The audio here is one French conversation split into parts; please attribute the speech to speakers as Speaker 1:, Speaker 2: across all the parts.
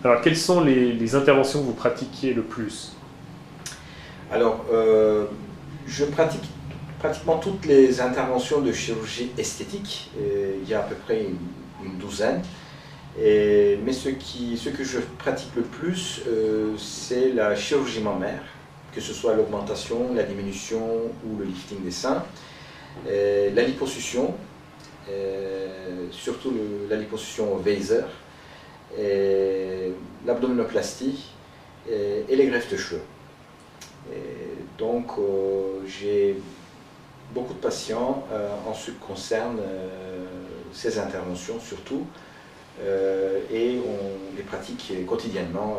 Speaker 1: Alors, quelles sont les interventions que vous pratiquez le plus?
Speaker 2: Alors, je pratique pratiquement toutes les interventions de chirurgie esthétique. Il y a à peu près une douzaine. Mais ce que je pratique le plus, c'est la chirurgie mammaire, que ce soit l'augmentation, la diminution ou le lifting des seins, la liposuction, surtout la liposuction au Weiser, l'abdominoplastie et les greffes de cheveux. Donc j'ai beaucoup de patients en ce qui concerne ces interventions surtout, et on les pratique quotidiennement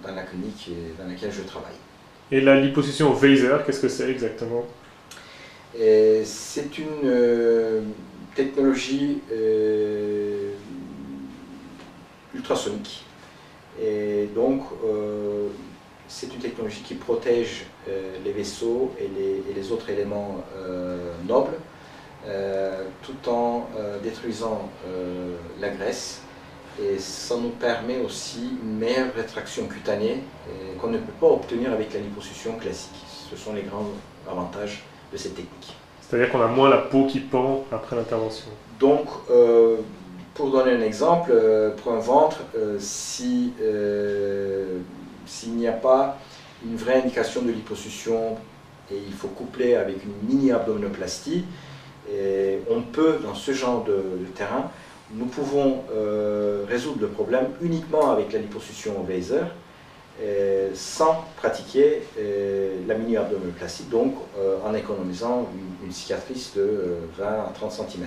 Speaker 2: dans la clinique dans laquelle je travaille.
Speaker 1: Et la liposuction au Weiser, qu'est-ce que c'est exactement?
Speaker 2: C'est une technologie ultrasonique. Et donc, c'est une technologie qui protège les vaisseaux et les autres éléments nobles, tout en détruisant la graisse. Et ça nous permet aussi une meilleure rétraction cutanée qu'on ne peut pas obtenir avec la liposuction classique. Ce sont les grands avantages de cette technique.
Speaker 1: C'est-à-dire qu'on a moins la peau qui pend après l'intervention.
Speaker 2: Donc, pour donner un exemple, pour un ventre, s'il n'y a pas une vraie indication de liposuction et il faut coupler avec une mini-abdominoplastie, on peut, dans ce genre de terrain, nous pouvons résoudre le problème uniquement avec la liposuction au Weiser, sans pratiquer la mini-abdominoplastie, donc en économisant une cicatrice de 20 à 30 cm.